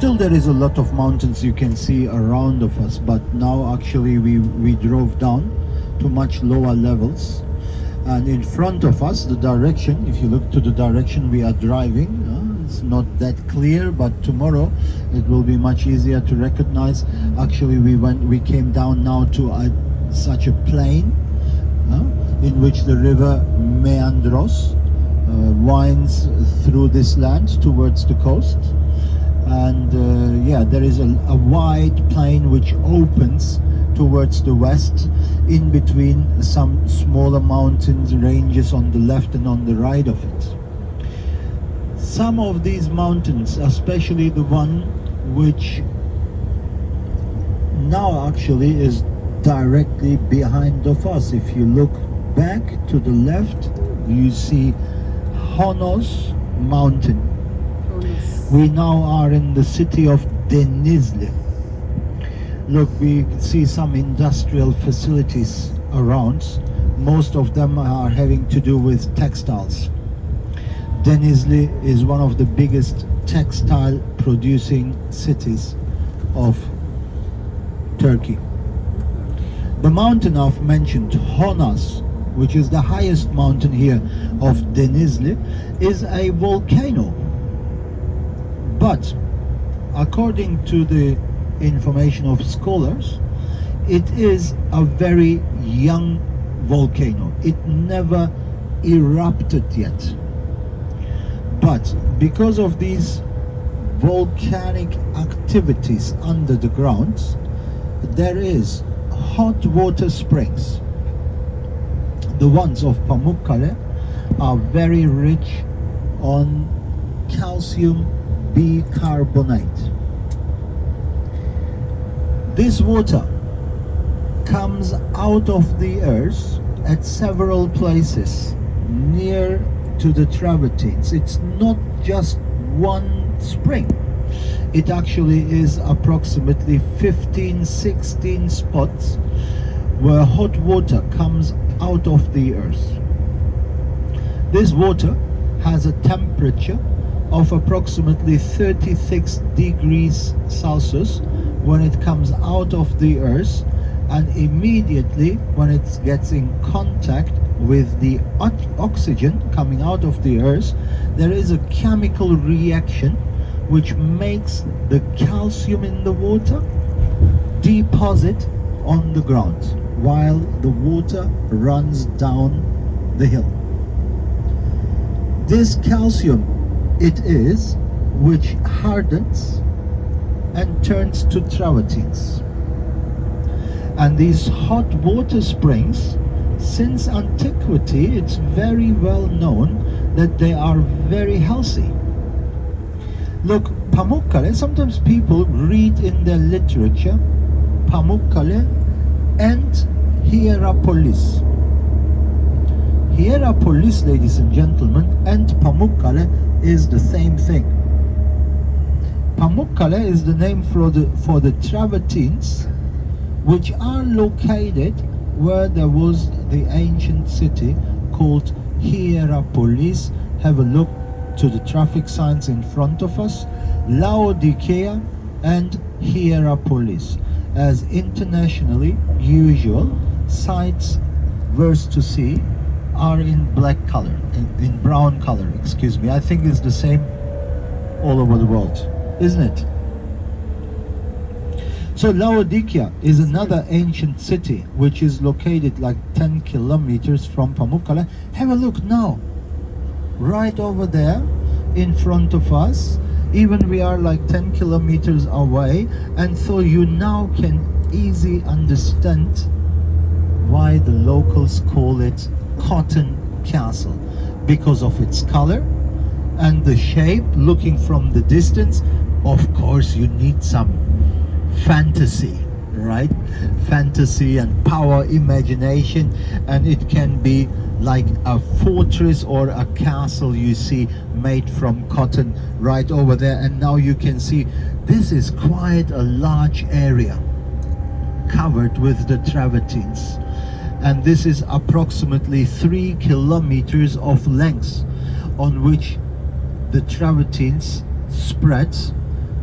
Still there is a lot of mountains you can see around of us, but now actually we drove down to much lower levels, and in front of us the direction, if you look to the direction we are driving, it's not that clear, but tomorrow it will be much easier to recognize. Actually we came down now to such a plain in which the river Meandros winds through this land towards the coast. And yeah, there is a wide plain which opens towards the west, in between some smaller mountains ranges on the left and on the right of it. Some of these mountains, especially the one which now actually is directly behind of us, if you look back to the left, you see Honos mountain. We now are in the city of Denizli. Look, we see some industrial facilities around. Most of them are having to do with textiles. Denizli is one of the biggest textile producing cities of Turkey. The mountain I've mentioned, Honas, which is the highest mountain here of Denizli, is a volcano. But according to the information of scholars, it is a very young volcano. It never erupted yet. But because of these volcanic activities under the ground, there is hot water springs. The ones of Pamukkale are very rich on calcium bicarbonate. This water comes out of the earth at several places near to the travertines. It's not just one spring. It actually is approximately 15-16 spots where hot water comes out of the earth. This water has a temperature of approximately 36 degrees Celsius when it comes out of the earth, and immediately when it gets in contact with the oxygen coming out of the earth, there is a chemical reaction which makes the calcium in the water deposit on the ground while the water runs down the hill. This calcium it is which hardens and turns to travertines. And these hot water springs, since antiquity, it's very well known that they are very healthy. Look, Pamukkale, sometimes people read in their literature Pamukkale and Hierapolis. Hierapolis, ladies and gentlemen, and Pamukkale is the same thing. Pamukkale is the name for the travertines, which are located where there was the ancient city called Hierapolis. Have a look to the traffic signs in front of us. Laodicea and Hierapolis, as internationally usual, sites worth to see are in black color, in brown color, excuse me. I think it's the same all over the world, isn't it? So Laodicea is another ancient city which is located like 10 kilometers from Pamukkale. Have a look now, right over there in front of us. Even we are like 10 kilometers away, and so you now can easily understand why the locals call it Cotton Castle, because of its color and the shape. Looking from the distance, of course you need some fantasy, right? Fantasy and power, imagination, and it can be like a fortress or a castle you see made from cotton right over there. And now you can see this is quite a large area covered with the travertines, and this is approximately 3 kilometers of length on which the travertines spread,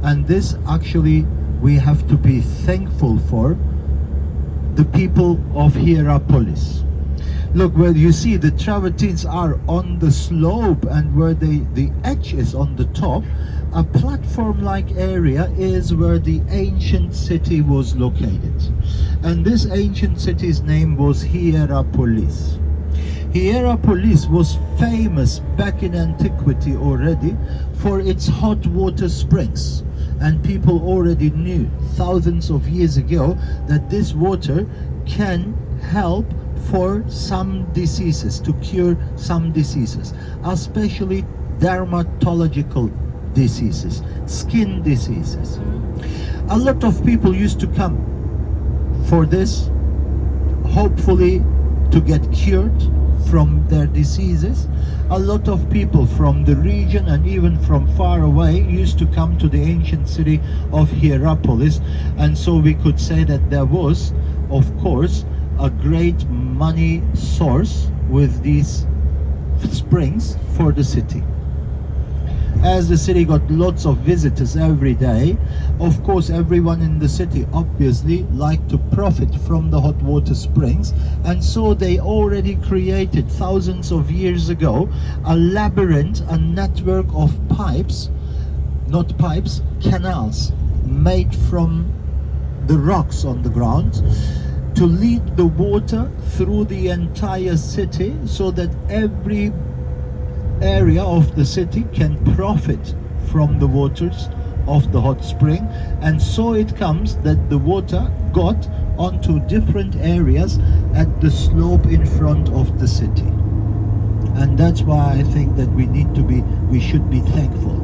And this actually we have to be thankful for the people of Hierapolis. Look, where you see the travertines are on the slope, and where the edge is on the top, a platform-like area is where the ancient city was located. And this ancient city's name was Hierapolis. Hierapolis was famous back in antiquity already for its hot water springs. And people already knew thousands of years ago that this water can help for some diseases, to cure some diseases, especially dermatological diseases, skin diseases. A lot of people used to come for this, hopefully to get cured from their diseases. A lot of people from the region and even from far away used to come to the ancient city of Hierapolis, and so we could say that there was, of course, a great money source with these springs for the city. As the city got lots of visitors every day, of course everyone in the city obviously liked to profit from the hot water springs, and so they already created thousands of years ago a labyrinth, a network of pipes, not pipes, canals made from the rocks on the ground, to lead the water through the entire city, so that every area of the city can profit from the waters of the hot spring. And so it comes that the water got onto different areas at the slope in front of the city. And that's why I think that we should be thankful.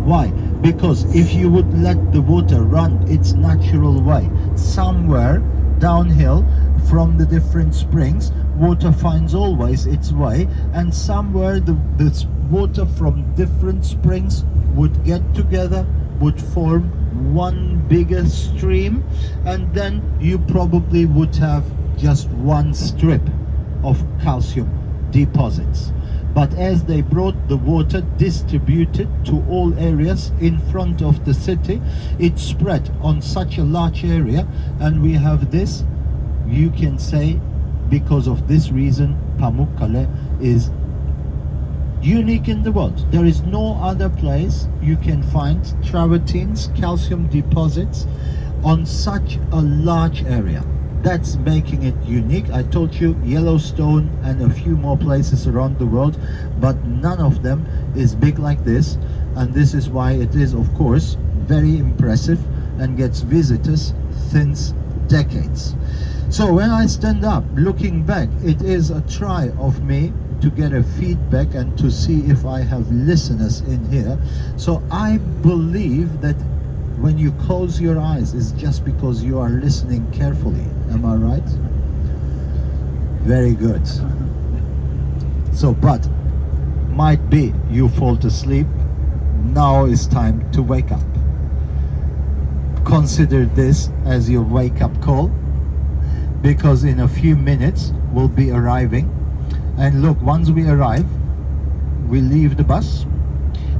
Why? Because if you would let the water run its natural way, somewhere downhill from the different springs, water finds always its way, and somewhere the water from different springs would get together, would form one bigger stream, and then you probably would have just one strip of calcium deposits. But as they brought the water distributed to all areas in front of the city, it spread on such a large area, and we have this, you can say, because of this reason, Pamukkale is unique in the world. There is no other place you can find travertines, calcium deposits on such a large area. That's making it unique. I told you Yellowstone and a few more places around the world, but none of them is big like this, and this is why it is, of course, very impressive and gets visitors since decades. So when I stand up looking back, it is a try of me to get a feedback and to see if I have listeners in here. So I believe that when you close your eyes, it's just because you are listening carefully. Am I right? Very good. So, but might be you fall asleep. Now is time to wake up. Consider this as your wake-up call, because in a few minutes we'll be arriving. And look, once we arrive, we leave the bus,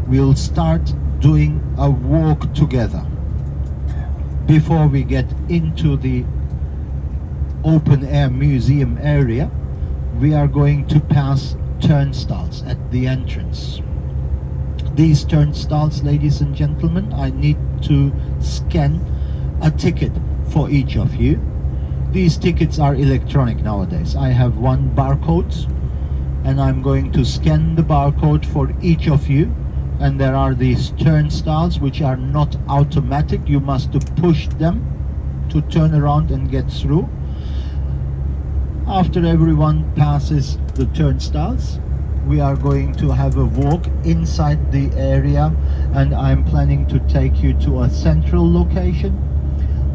we'll start doing a walk together. Before we get into the open air museum area, we are going to pass turnstiles at the entrance. These turnstiles, ladies and gentlemen, I need to scan a ticket for each of you. These tickets are electronic nowadays. I have one barcode, and I'm going to scan the barcode for each of you. And there are these turnstiles which are not automatic. You must push them to turn around and get through. After everyone passes the turnstiles, we are going to have a walk inside the area, and I'm planning to take you to a central location.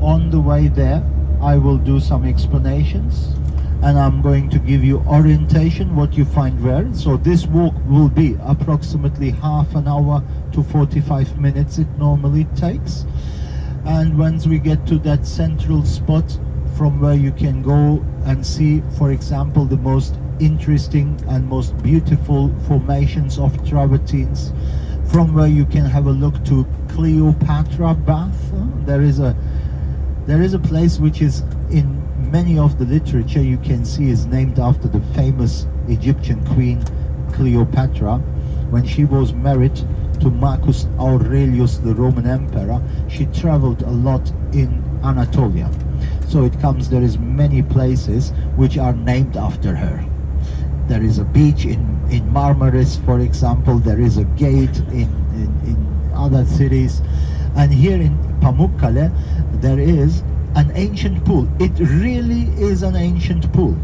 On the way there, I will do some explanations, and I'm going to give you orientation, what you find where. So this walk will be approximately half an hour to 45 minutes it normally takes. And once we get to that central spot from where you can go and see, for example, the most interesting and most beautiful formations of travertines from where you can have a look to Cleopatra Bath. There is a place which is in many of the literature you can see is named after the famous Egyptian queen Cleopatra. When she was married to Marcus Aurelius, the Roman emperor, she traveled a lot in Anatolia. So there is many places which are named after her. There is a beach in Marmaris, for example. There is a gate in other cities. And here in Pamukkale, there is an ancient pool. It really is an ancient pool.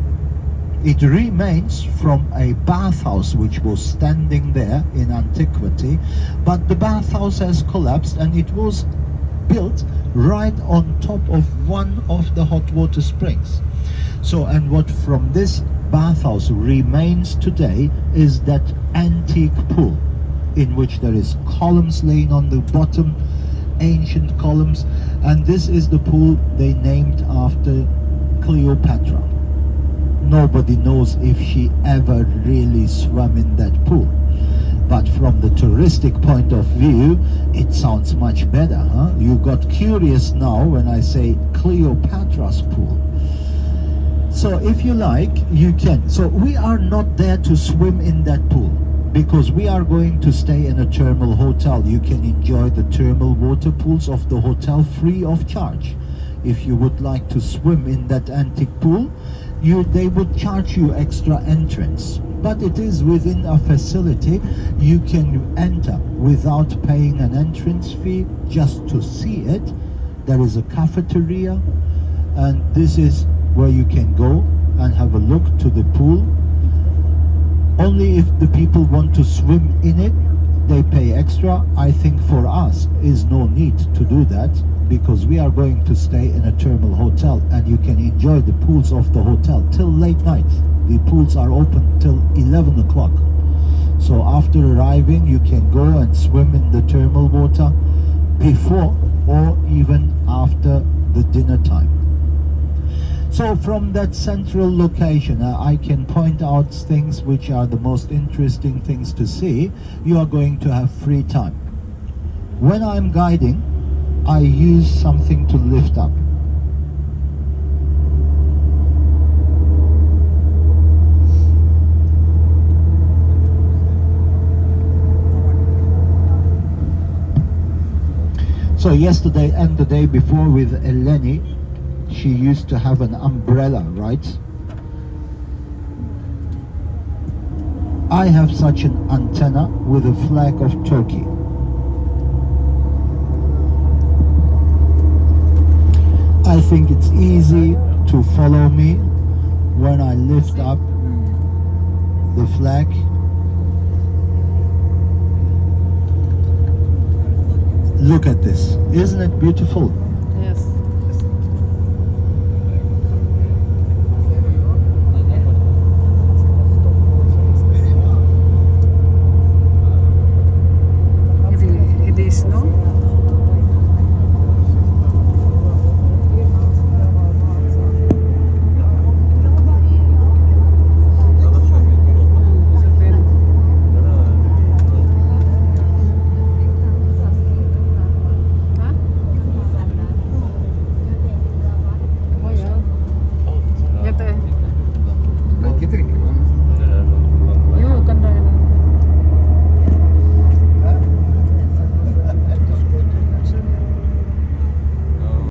It remains from a bathhouse which was standing there in antiquity, but the bathhouse has collapsed and it was built right on top of one of the hot water springs. So, and what from this bathhouse remains today is that antique pool in which there is columns laying on the bottom, ancient columns, and this is the pool they named after Cleopatra. Nobody knows if she ever really swam in that pool, but from the touristic point of view it sounds much better, huh? You got curious now when I say Cleopatra's pool. So if you like, you can. So we are not there to swim in that pool because we are going to stay in a thermal hotel. You can enjoy the thermal water pools of the hotel free of charge. If you would like to swim in that antique pool, they would charge you extra entrance. But it is within a facility. You can enter without paying an entrance fee just to see it. There is a cafeteria, and this is where you can go and have a look to the pool. Only if the people want to swim in it, they pay extra. I think for us is no need to do that because we are going to stay in a thermal hotel and you can enjoy the pools of the hotel till late night. The pools are open till 11 o'clock. So after arriving, you can go and swim in the thermal water before or even after the dinner time. So from that central location, I can point out things which are the most interesting things to see. You are going to have free time. When I'm guiding, I use something to lift up. So yesterday and the day before with Eleni, she used to have an umbrella, right? I have such an antenna with a flag of Turkey. I think it's easy to follow me when I lift up the flag. Look at this. Isn't it beautiful?